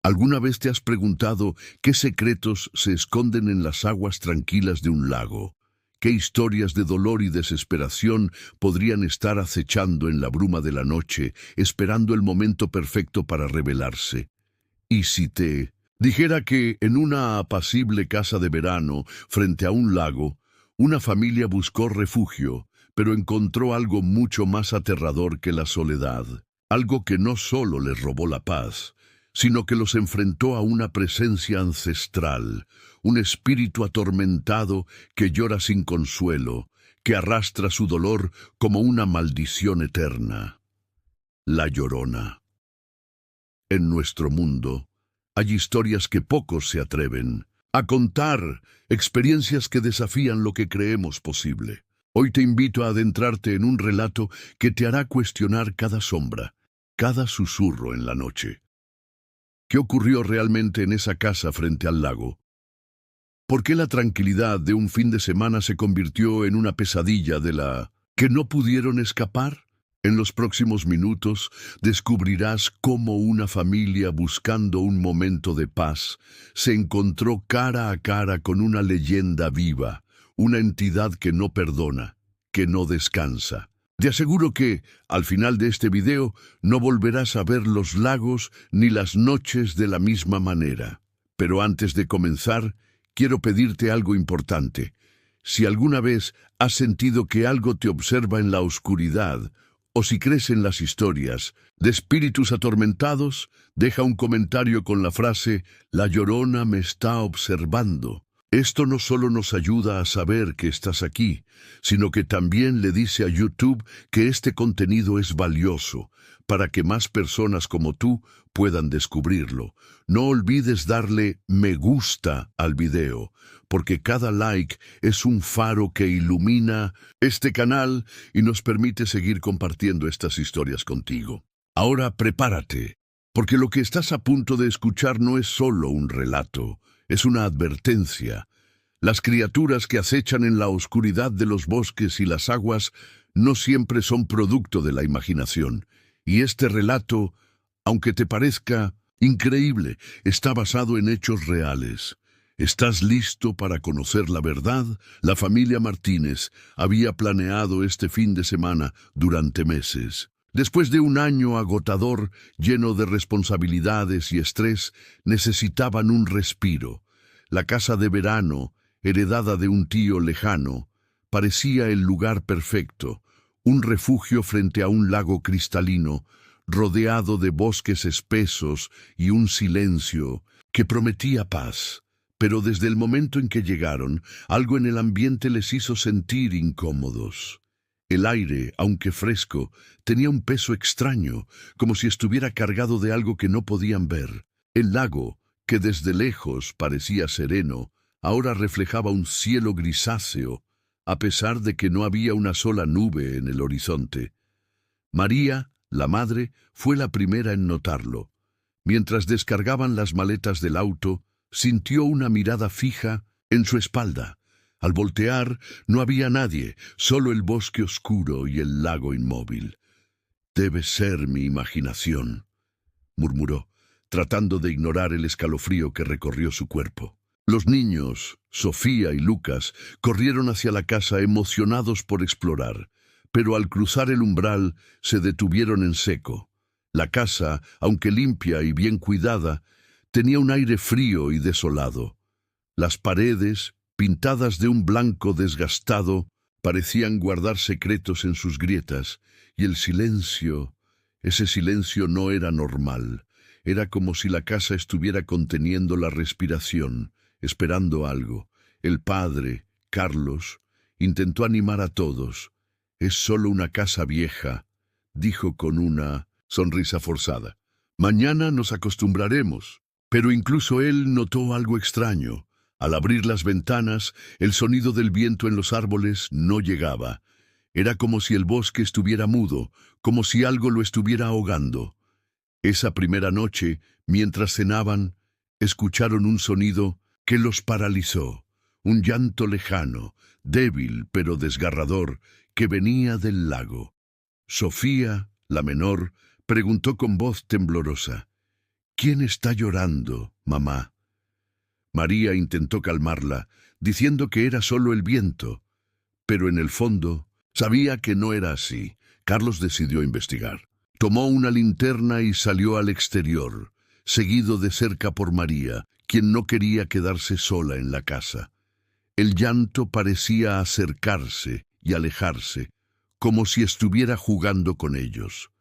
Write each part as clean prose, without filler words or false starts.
¿Alguna vez te has preguntado qué secretos se esconden en las aguas tranquilas de un lago? ¿Qué historias de dolor y desesperación podrían estar acechando en la bruma de la noche, esperando el momento perfecto para revelarse? ¿Y si te dijera que en una apacible casa de verano, frente a un lago, una familia buscó refugio, pero encontró algo mucho más aterrador que la soledad? Algo que no solo les robó la paz, sino que los enfrentó a una presencia ancestral, un espíritu atormentado que llora sin consuelo, que arrastra su dolor como una maldición eterna. La Llorona. En nuestro mundo hay historias que pocos se atreven a contar, experiencias que desafían lo que creemos posible. Hoy te invito a adentrarte en un relato que te hará cuestionar cada sombra, cada susurro en la noche. ¿Qué ocurrió realmente en esa casa frente al lago? ¿Por qué la tranquilidad de un fin de semana se convirtió en una pesadilla de la que no pudieron escapar? En los próximos minutos descubrirás cómo una familia buscando un momento de paz se encontró cara a cara con una leyenda viva, una entidad que no perdona, que no descansa. Te aseguro que, al final de este video, no volverás a ver los lagos ni las noches de la misma manera. Pero antes de comenzar, quiero pedirte algo importante. Si alguna vez has sentido que algo te observa en la oscuridad, o si crees en las historias de espíritus atormentados, deja un comentario con la frase «La Llorona me está observando». Esto no solo nos ayuda a saber que estás aquí, sino que también le dice a YouTube que este contenido es valioso, para que más personas como tú puedan descubrirlo. No olvides darle me gusta al video, porque cada like es un faro que ilumina este canal y nos permite seguir compartiendo estas historias contigo. Ahora prepárate, porque lo que estás a punto de escuchar no es solo un relato, es una advertencia. Las criaturas que acechan en la oscuridad de los bosques y las aguas no siempre son producto de la imaginación. Y este relato, aunque te parezca increíble, está basado en hechos reales. ¿Estás listo para conocer la verdad? La familia Martínez había planeado este fin de semana durante meses. Después de un año agotador, lleno de responsabilidades y estrés, necesitaban un respiro. La casa de verano, heredada de un tío lejano, parecía el lugar perfecto, un refugio frente a un lago cristalino, rodeado de bosques espesos y un silencio que prometía paz. Pero desde el momento en que llegaron, algo en el ambiente les hizo sentir incómodos. El aire, aunque fresco, tenía un peso extraño, como si estuviera cargado de algo que no podían ver. El lago, que desde lejos parecía sereno, ahora reflejaba un cielo grisáceo, a pesar de que no había una sola nube en el horizonte. María, la madre, fue la primera en notarlo. Mientras descargaban las maletas del auto, sintió una mirada fija en su espalda. Al voltear, no había nadie, solo el bosque oscuro y el lago inmóvil. «Debe ser mi imaginación», murmuró, tratando de ignorar el escalofrío que recorrió su cuerpo. Los niños, Sofía y Lucas, corrieron hacia la casa emocionados por explorar, pero al cruzar el umbral se detuvieron en seco. La casa, aunque limpia y bien cuidada, tenía un aire frío y desolado. Las paredes, pintadas de un blanco desgastado, parecían guardar secretos en sus grietas, y el silencio, ese silencio no era normal. Era como si la casa estuviera conteniendo la respiración, esperando algo. El padre, Carlos, intentó animar a todos. «Es solo una casa vieja», dijo con una sonrisa forzada. «Mañana nos acostumbraremos». Pero incluso él notó algo extraño. Al abrir las ventanas, el sonido del viento en los árboles no llegaba. Era como si el bosque estuviera mudo, como si algo lo estuviera ahogando. Esa primera noche, mientras cenaban, escucharon un sonido que los paralizó, un llanto lejano, débil pero desgarrador, que venía del lago. Sofía, la menor, preguntó con voz temblorosa: ¿Quién está llorando, mamá? María intentó calmarla, diciendo que era solo el viento, pero en el fondo sabía que no era así. Carlos decidió investigar. Tomó una linterna y salió al exterior, seguido de cerca por María, quien no quería quedarse sola en la casa. El llanto parecía acercarse y alejarse, como si estuviera jugando con ellos.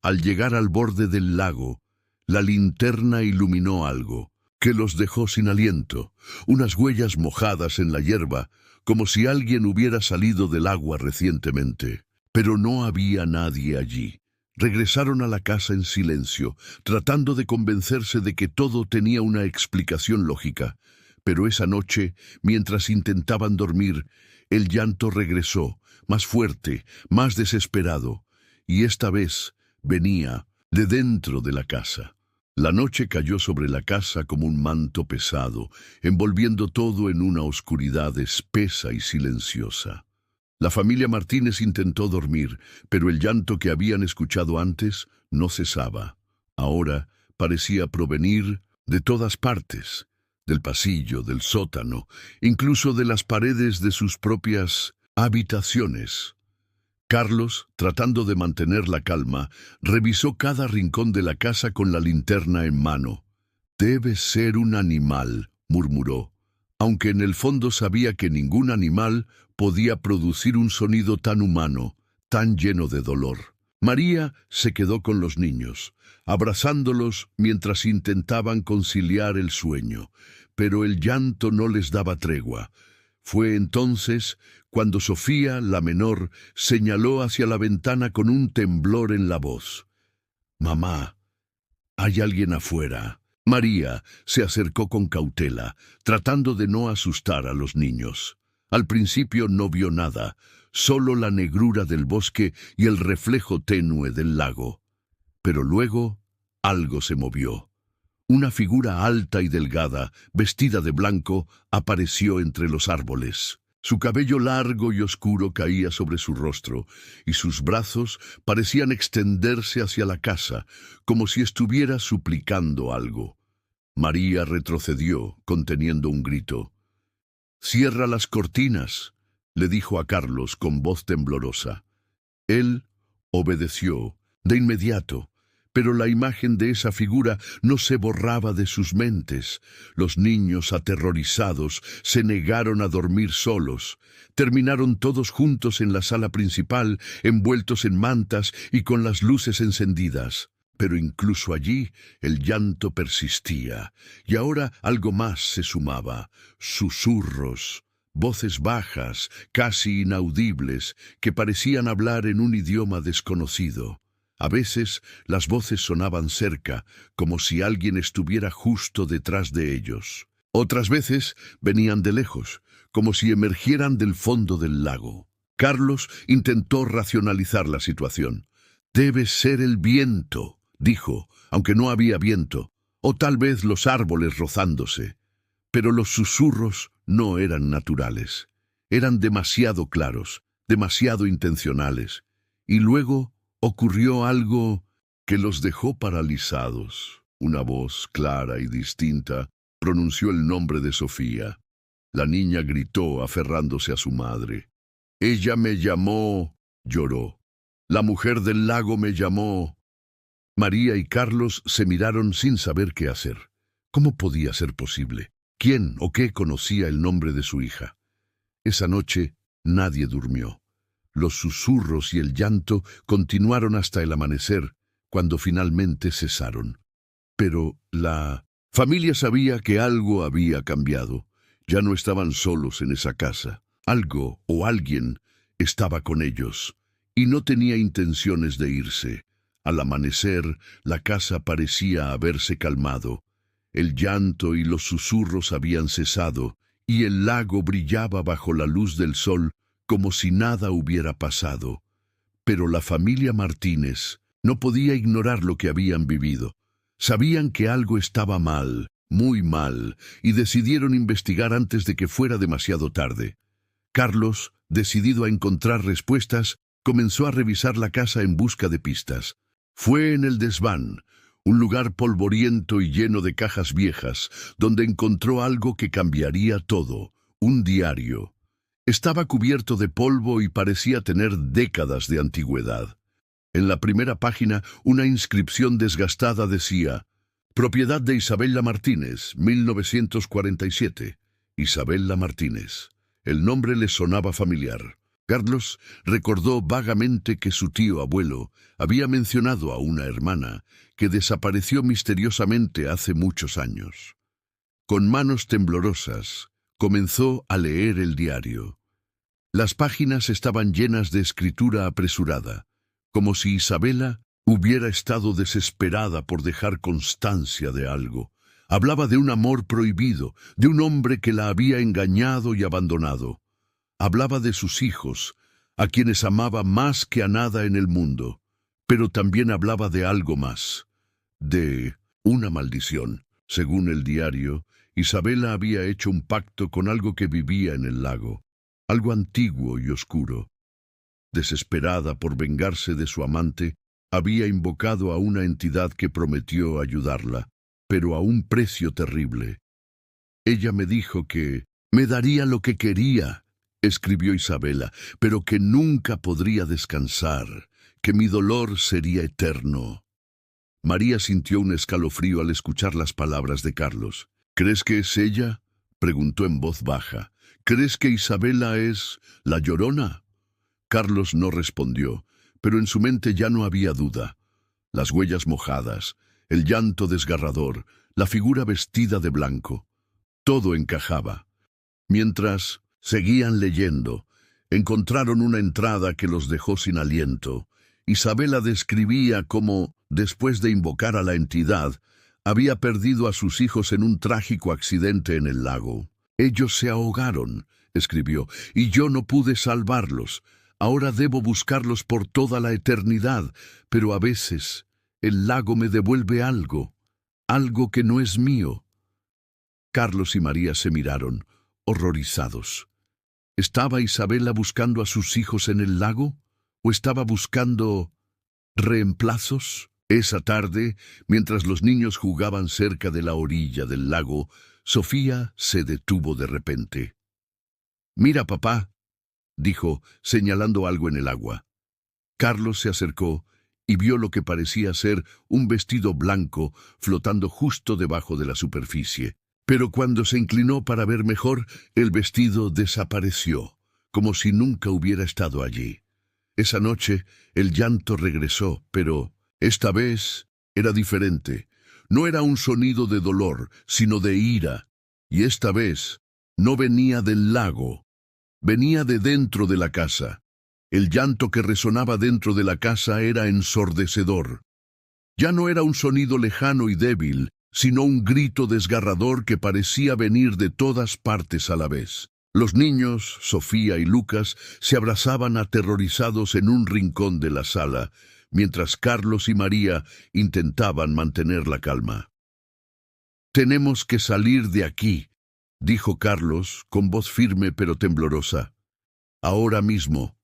Al llegar al borde del lago, la linterna iluminó algo que los dejó sin aliento, unas huellas mojadas en la hierba, como si alguien hubiera salido del agua recientemente. Pero no había nadie allí. Regresaron a la casa en silencio, tratando de convencerse de que todo tenía una explicación lógica. Pero esa noche, mientras intentaban dormir, el llanto regresó, más fuerte, más desesperado, y esta vez venía de dentro de la casa. La noche cayó sobre la casa como un manto pesado, envolviendo todo en una oscuridad espesa y silenciosa. La familia Martínez intentó dormir, pero el llanto que habían escuchado antes no cesaba. Ahora parecía provenir de todas partes, del pasillo, del sótano, incluso de las paredes de sus propias habitaciones. Carlos, tratando de mantener la calma, revisó cada rincón de la casa con la linterna en mano. «Debe ser un animal», murmuró, aunque en el fondo sabía que ningún animal podía producir un sonido tan humano, tan lleno de dolor. María se quedó con los niños, abrazándolos mientras intentaban conciliar el sueño, pero el llanto no les daba tregua. Fue entonces cuando Sofía, la menor, señaló hacia la ventana con un temblor en la voz. «Mamá, hay alguien afuera». María se acercó con cautela, tratando de no asustar a los niños. Al principio no vio nada, solo la negrura del bosque y el reflejo tenue del lago. Pero luego algo se movió. Una figura alta y delgada, vestida de blanco, apareció entre los árboles. Su cabello largo y oscuro caía sobre su rostro, y sus brazos parecían extenderse hacia la casa, como si estuviera suplicando algo. María retrocedió, conteniendo un grito. «Cierra las cortinas», le dijo a Carlos con voz temblorosa. Él obedeció de inmediato, pero la imagen de esa figura no se borraba de sus mentes. Los niños, aterrorizados, se negaron a dormir solos. Terminaron todos juntos en la sala principal, envueltos en mantas y con las luces encendidas. Pero incluso allí el llanto persistía, y ahora algo más se sumaba: susurros, voces bajas, casi inaudibles, que parecían hablar en un idioma desconocido. A veces las voces sonaban cerca, como si alguien estuviera justo detrás de ellos. Otras veces venían de lejos, como si emergieran del fondo del lago. Carlos intentó racionalizar la situación. «Debe ser el viento», dijo, aunque no había viento, o tal vez los árboles rozándose. Pero los susurros no eran naturales. Eran demasiado claros, demasiado intencionales. Y luego ocurrió algo que los dejó paralizados. Una voz clara y distinta pronunció el nombre de Sofía. La niña gritó, aferrándose a su madre. «Ella me llamó», lloró. «La mujer del lago me llamó». María y Carlos se miraron sin saber qué hacer. ¿Cómo podía ser posible? ¿Quién o qué conocía el nombre de su hija? Esa noche nadie durmió. Los susurros y el llanto continuaron hasta el amanecer, cuando finalmente cesaron. Pero la familia sabía que algo había cambiado. Ya no estaban solos en esa casa. Algo o alguien estaba con ellos, y no tenía intenciones de irse. Al amanecer, la casa parecía haberse calmado. El llanto y los susurros habían cesado, y el lago brillaba bajo la luz del sol como si nada hubiera pasado. Pero la familia Martínez no podía ignorar lo que habían vivido. Sabían que algo estaba mal, muy mal, y decidieron investigar antes de que fuera demasiado tarde. Carlos, decidido a encontrar respuestas, comenzó a revisar la casa en busca de pistas. Fue en el desván, un lugar polvoriento y lleno de cajas viejas, donde encontró algo que cambiaría todo, un diario. Estaba cubierto de polvo y parecía tener décadas de antigüedad. En la primera página, una inscripción desgastada decía: «Propiedad de Isabella Martínez, 1947. Isabella Martínez». El nombre le sonaba familiar. Carlos recordó vagamente que su tío abuelo había mencionado a una hermana que desapareció misteriosamente hace muchos años. Con manos temblorosas, comenzó a leer el diario. Las páginas estaban llenas de escritura apresurada, como si Isabela hubiera estado desesperada por dejar constancia de algo. Hablaba de un amor prohibido, de un hombre que la había engañado y abandonado. Hablaba de sus hijos, a quienes amaba más que a nada en el mundo, pero también hablaba de algo más, de una maldición. Según el diario, Isabela había hecho un pacto con algo que vivía en el lago, algo antiguo y oscuro. Desesperada por vengarse de su amante, había invocado a una entidad que prometió ayudarla, pero a un precio terrible. Ella me dijo que me daría lo que quería, escribió Isabela, pero que nunca podría descansar, que mi dolor sería eterno. María sintió un escalofrío al escuchar las palabras de Carlos. «¿Crees que es ella?», preguntó en voz baja. «¿Crees que Isabela es la Llorona?». Carlos no respondió, pero en su mente ya no había duda. Las huellas mojadas, el llanto desgarrador, la figura vestida de blanco. Todo encajaba. Mientras seguían leyendo, encontraron una entrada que los dejó sin aliento. Isabela describía cómo, después de invocar a la entidad, había perdido a sus hijos en un trágico accidente en el lago. «Ellos se ahogaron», escribió, «y yo no pude salvarlos. Ahora debo buscarlos por toda la eternidad, pero a veces el lago me devuelve algo, algo que no es mío». Carlos y María se miraron, horrorizados. ¿Estaba Isabela buscando a sus hijos en el lago? ¿O estaba buscando reemplazos? Esa tarde, mientras los niños jugaban cerca de la orilla del lago, Sofía se detuvo de repente. «Mira, papá», dijo, señalando algo en el agua. Carlos se acercó y vio lo que parecía ser un vestido blanco flotando justo debajo de la superficie. Pero cuando se inclinó para ver mejor, el vestido desapareció, como si nunca hubiera estado allí. Esa noche el llanto regresó, pero esta vez era diferente. No era un sonido de dolor, sino de ira. Y esta vez no venía del lago, venía de dentro de la casa. El llanto que resonaba dentro de la casa era ensordecedor. Ya no era un sonido lejano y débil, sino un grito desgarrador que parecía venir de todas partes a la vez. Los niños, Sofía y Lucas, se abrazaban aterrorizados en un rincón de la sala, mientras Carlos y María intentaban mantener la calma. «Tenemos que salir de aquí», dijo Carlos, con voz firme pero temblorosa. «Ahora mismo».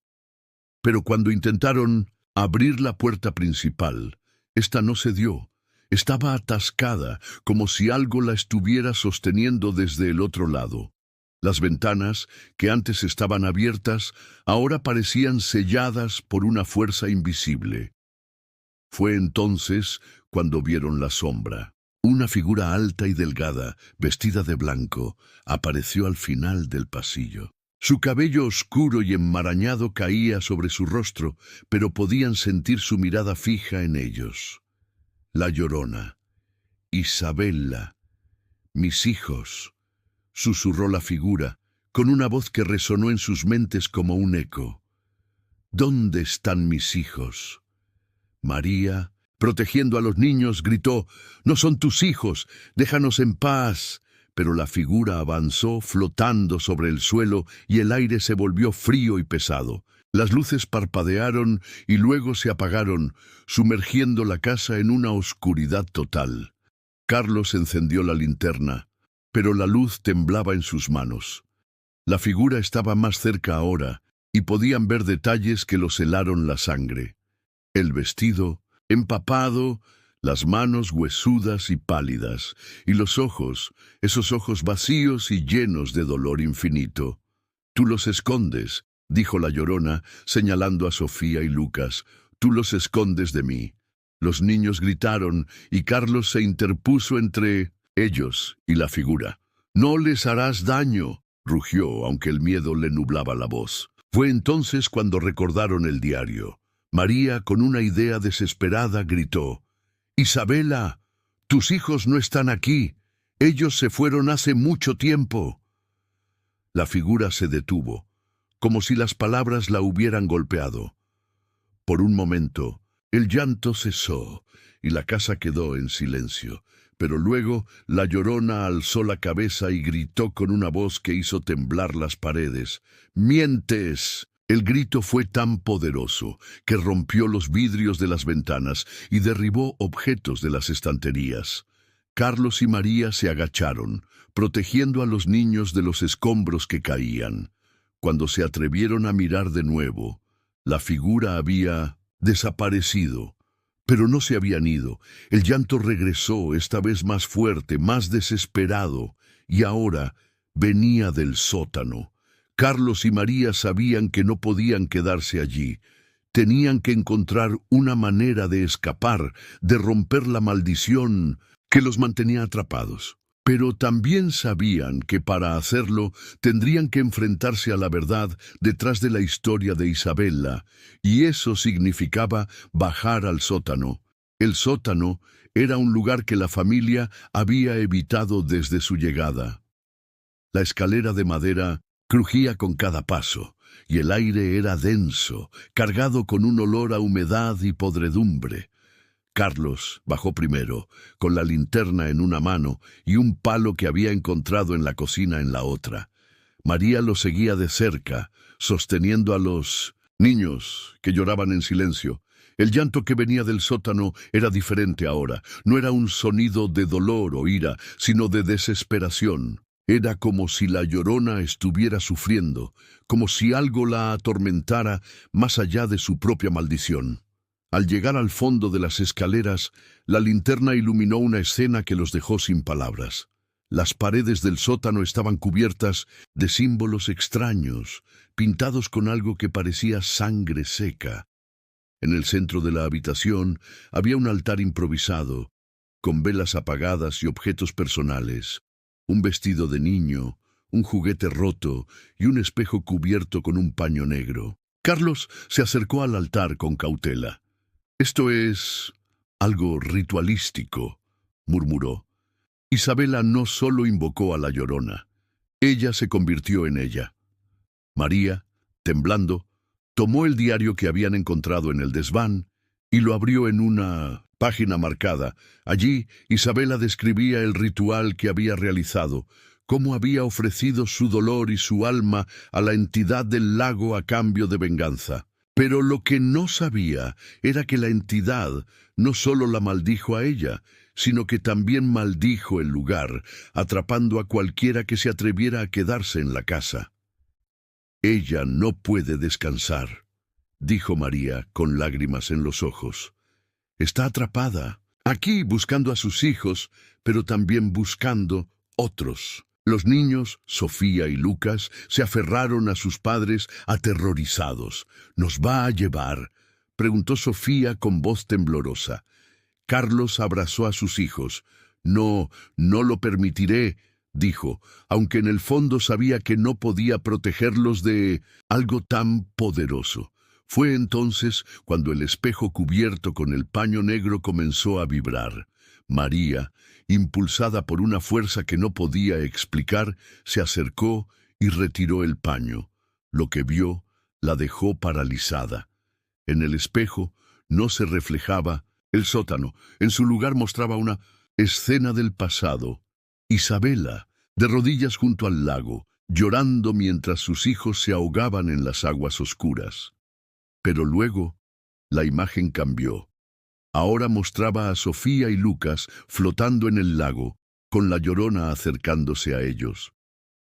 Pero cuando intentaron abrir la puerta principal, esta no se dio. Estaba atascada, como si algo la estuviera sosteniendo desde el otro lado. Las ventanas, que antes estaban abiertas, ahora parecían selladas por una fuerza invisible. Fue entonces cuando vieron la sombra. Una figura alta y delgada, vestida de blanco, apareció al final del pasillo. Su cabello oscuro y enmarañado caía sobre su rostro, pero podían sentir su mirada fija en ellos. «La Llorona. Isabela. Mis hijos», susurró la figura, con una voz que resonó en sus mentes como un eco. «¿Dónde están mis hijos?». María, protegiendo a los niños, gritó: «No son tus hijos, déjanos en paz». Pero la figura avanzó flotando sobre el suelo y el aire se volvió frío y pesado. Las luces parpadearon y luego se apagaron, sumergiendo la casa en una oscuridad total. Carlos encendió la linterna, pero la luz temblaba en sus manos. La figura estaba más cerca ahora, y podían ver detalles que los helaron la sangre. El vestido, empapado, las manos huesudas y pálidas, y los ojos, esos ojos vacíos y llenos de dolor infinito. «Tú los escondes», dijo la Llorona, señalando a Sofía y Lucas. «Tú los escondes de mí». Los niños gritaron, y Carlos se interpuso entre ellos y la figura. «No les harás daño», rugió, aunque el miedo le nublaba la voz. Fue entonces cuando recordaron el diario. María, con una idea desesperada, gritó: «Isabela, tus hijos no están aquí. Ellos se fueron hace mucho tiempo». La figura se detuvo, como si las palabras la hubieran golpeado. Por un momento, el llanto cesó y la casa quedó en silencio. Pero luego la Llorona alzó la cabeza y gritó con una voz que hizo temblar las paredes: «¡Mientes!». El grito fue tan poderoso que rompió los vidrios de las ventanas y derribó objetos de las estanterías. Carlos y María se agacharon, protegiendo a los niños de los escombros que caían. Cuando se atrevieron a mirar de nuevo, la figura había desaparecido. Pero no se habían ido. El llanto regresó, esta vez más fuerte, más desesperado, y ahora venía del sótano. Carlos y María sabían que no podían quedarse allí. Tenían que encontrar una manera de escapar, de romper la maldición que los mantenía atrapados. Pero también sabían que para hacerlo tendrían que enfrentarse a la verdad detrás de la historia de Isabela, y eso significaba bajar al sótano. El sótano era un lugar que la familia había evitado desde su llegada. La escalera de madera crujía con cada paso, y el aire era denso, cargado con un olor a humedad y podredumbre. Carlos bajó primero, con la linterna en una mano y un palo que había encontrado en la cocina en la otra. María lo seguía de cerca, sosteniendo a los niños que lloraban en silencio. El llanto que venía del sótano era diferente ahora. No era un sonido de dolor o ira, sino de desesperación. Era como si la Llorona estuviera sufriendo, como si algo la atormentara más allá de su propia maldición. Al llegar al fondo de las escaleras, la linterna iluminó una escena que los dejó sin palabras. Las paredes del sótano estaban cubiertas de símbolos extraños, pintados con algo que parecía sangre seca. En el centro de la habitación había un altar improvisado, con velas apagadas y objetos personales, un vestido de niño, un juguete roto y un espejo cubierto con un paño negro. Carlos se acercó al altar con cautela. «Esto es algo ritualístico», murmuró. Isabela no solo invocó a la Llorona, ella se convirtió en ella. María, temblando, tomó el diario que habían encontrado en el desván y lo abrió en una página marcada. Allí, Isabela describía el ritual que había realizado, cómo había ofrecido su dolor y su alma a la entidad del lago a cambio de venganza. Pero lo que no sabía era que la entidad no solo la maldijo a ella, sino que también maldijo el lugar, atrapando a cualquiera que se atreviera a quedarse en la casa. «Ella no puede descansar», dijo María con lágrimas en los ojos. «Está atrapada, aquí buscando a sus hijos, pero también buscando otros». Los niños, Sofía y Lucas, se aferraron a sus padres aterrorizados. «¿Nos va a llevar?», preguntó Sofía con voz temblorosa. Carlos abrazó a sus hijos. «No, no lo permitiré», dijo, aunque en el fondo sabía que no podía protegerlos de algo tan poderoso. Fue entonces cuando el espejo cubierto con el paño negro comenzó a vibrar. María, impulsada por una fuerza que no podía explicar, se acercó y retiró el paño. Lo que vio la dejó paralizada. En el espejo no se reflejaba el sótano. En su lugar mostraba una escena del pasado. Isabela, de rodillas junto al lago, llorando mientras sus hijos se ahogaban en las aguas oscuras. Pero luego la imagen cambió. Ahora mostraba a Sofía y Lucas flotando en el lago, con la Llorona acercándose a ellos.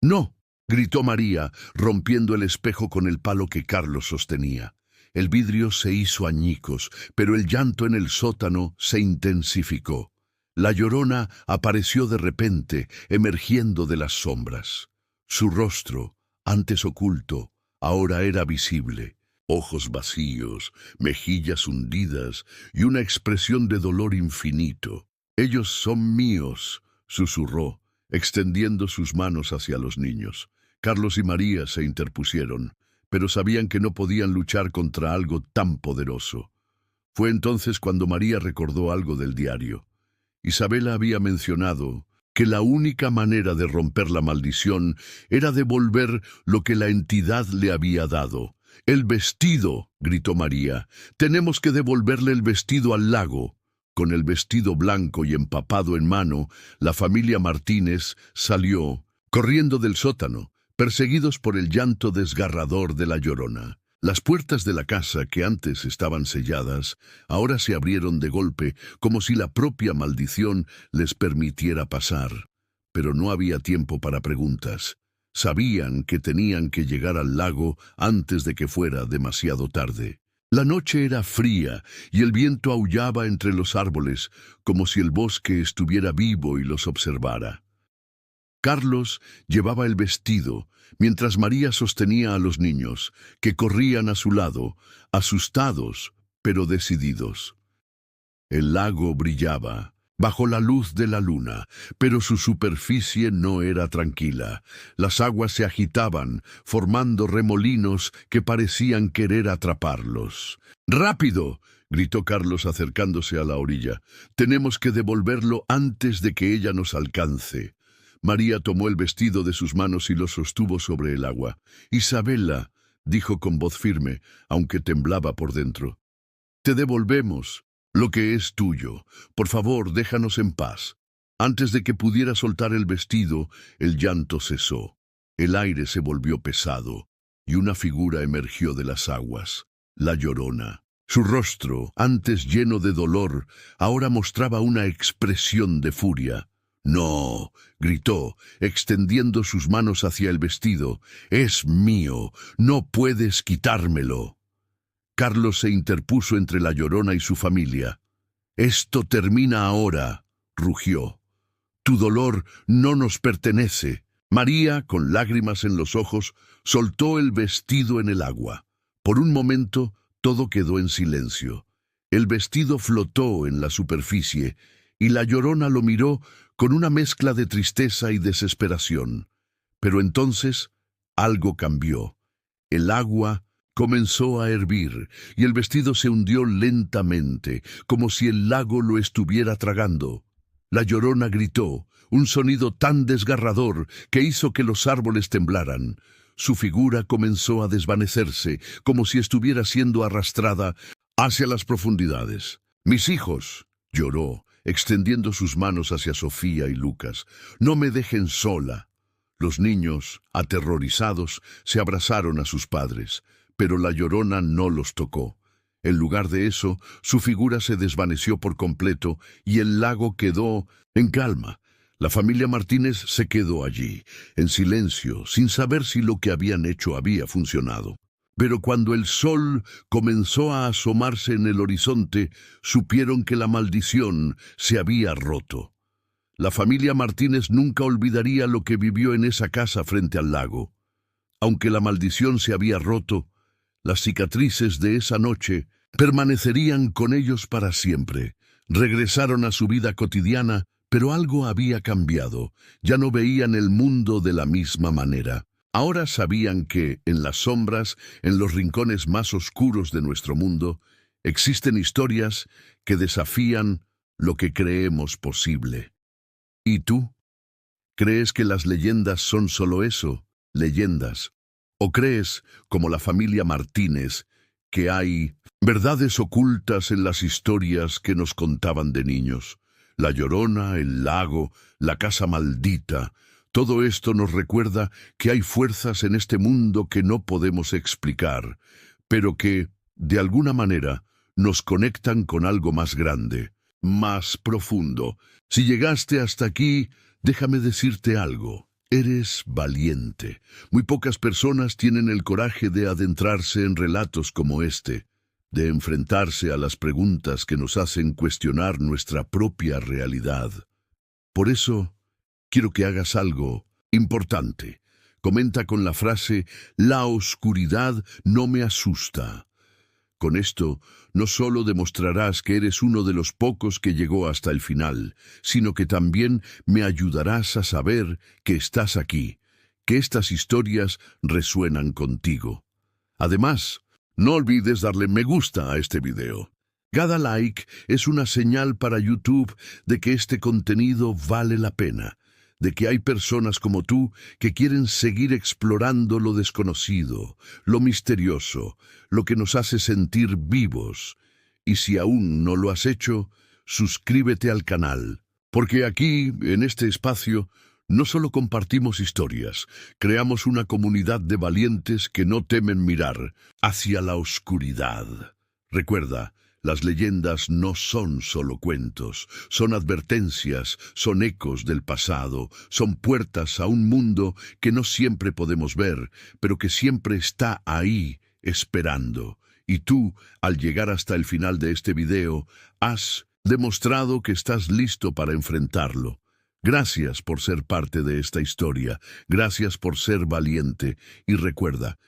«¡No!», gritó María, rompiendo el espejo con el palo que Carlos sostenía. El vidrio se hizo añicos, pero el llanto en el sótano se intensificó. La Llorona apareció de repente, emergiendo de las sombras. Su rostro, antes oculto, ahora era visible. Ojos vacíos, mejillas hundidas y una expresión de dolor infinito. «Ellos son míos», susurró, extendiendo sus manos hacia los niños. Carlos y María se interpusieron, pero sabían que no podían luchar contra algo tan poderoso. Fue entonces cuando María recordó algo del diario. Isabela había mencionado que la única manera de romper la maldición era devolver lo que la entidad le había dado. «El vestido», gritó María. «Tenemos que devolverle el vestido al lago». Con el vestido blanco y empapado en mano, la familia Martínez salió, corriendo del sótano, perseguidos por el llanto desgarrador de la Llorona. Las puertas de la casa, que antes estaban selladas, ahora se abrieron de golpe, como si la propia maldición les permitiera pasar. Pero no había tiempo para preguntas. Sabían que tenían que llegar al lago antes de que fuera demasiado tarde. La noche era fría y el viento aullaba entre los árboles, como si el bosque estuviera vivo y los observara. Carlos llevaba el vestido, mientras María sostenía a los niños, que corrían a su lado, asustados, pero decididos. El lago brillaba, bajo la luz de la luna, pero su superficie no era tranquila. Las aguas se agitaban, formando remolinos que parecían querer atraparlos. «¡Rápido!», gritó Carlos acercándose a la orilla. «Tenemos que devolverlo antes de que ella nos alcance». María tomó el vestido de sus manos y lo sostuvo sobre el agua. «Isabela», dijo con voz firme, aunque temblaba por dentro, «te devolvemos lo que es tuyo. Por favor, déjanos en paz». Antes de que pudiera soltar el vestido, el llanto cesó. El aire se volvió pesado, y una figura emergió de las aguas, la Llorona. Su rostro, antes lleno de dolor, ahora mostraba una expresión de furia. «No», gritó, extendiendo sus manos hacia el vestido. «Es mío, no puedes quitármelo». Carlos se interpuso entre la Llorona y su familia. «Esto termina ahora», rugió. «Tu dolor no nos pertenece». María, con lágrimas en los ojos, soltó el vestido en el agua. Por un momento, todo quedó en silencio. El vestido flotó en la superficie, y la Llorona lo miró con una mezcla de tristeza y desesperación. Pero entonces algo cambió. El agua comenzó a hervir y el vestido se hundió lentamente, como si el lago lo estuviera tragando. La Llorona gritó, un sonido tan desgarrador que hizo que los árboles temblaran. Su figura comenzó a desvanecerse, como si estuviera siendo arrastrada hacia las profundidades. «Mis hijos», lloró, extendiendo sus manos hacia Sofía y Lucas, «no me dejen sola». Los niños, aterrorizados, se abrazaron a sus padres, pero la Llorona no los tocó. En lugar de eso, su figura se desvaneció por completo y el lago quedó en calma. La familia Martínez se quedó allí, en silencio, sin saber si lo que habían hecho había funcionado. Pero cuando el sol comenzó a asomarse en el horizonte, supieron que la maldición se había roto. La familia Martínez nunca olvidaría lo que vivió en esa casa frente al lago. Aunque la maldición se había roto, las cicatrices de esa noche permanecerían con ellos para siempre. Regresaron a su vida cotidiana, pero algo había cambiado. Ya no veían el mundo de la misma manera. Ahora sabían que, en las sombras, en los rincones más oscuros de nuestro mundo, existen historias que desafían lo que creemos posible. ¿Y tú? ¿Crees que las leyendas son solo eso, leyendas? ¿O crees, como la familia Martínez, que hay verdades ocultas en las historias que nos contaban de niños? La Llorona, el lago, la casa maldita. Todo esto nos recuerda que hay fuerzas en este mundo que no podemos explicar, pero que, de alguna manera, nos conectan con algo más grande, más profundo. Si llegaste hasta aquí, déjame decirte algo. Eres valiente. Muy pocas personas tienen el coraje de adentrarse en relatos como este, de enfrentarse a las preguntas que nos hacen cuestionar nuestra propia realidad. Por eso, quiero que hagas algo importante. Comenta con la frase: "La oscuridad no me asusta". Con esto, no solo demostrarás que eres uno de los pocos que llegó hasta el final, sino que también me ayudarás a saber que estás aquí, que estas historias resuenan contigo. Además, no olvides darle me gusta a este video. Cada like es una señal para YouTube de que este contenido vale la pena, de que hay personas como tú que quieren seguir explorando lo desconocido, lo misterioso, lo que nos hace sentir vivos. Y si aún no lo has hecho, suscríbete al canal, porque aquí, en este espacio, no solo compartimos historias, creamos una comunidad de valientes que no temen mirar hacia la oscuridad. Recuerda, las leyendas no son solo cuentos, son advertencias, son ecos del pasado, son puertas a un mundo que no siempre podemos ver, pero que siempre está ahí, esperando. Y tú, al llegar hasta el final de este video, has demostrado que estás listo para enfrentarlo. Gracias por ser parte de esta historia, gracias por ser valiente, y recuerda,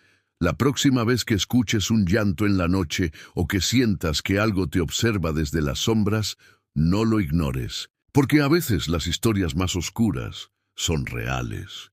la próxima vez que escuches un llanto en la noche o que sientas que algo te observa desde las sombras, no lo ignores, porque a veces las historias más oscuras son reales.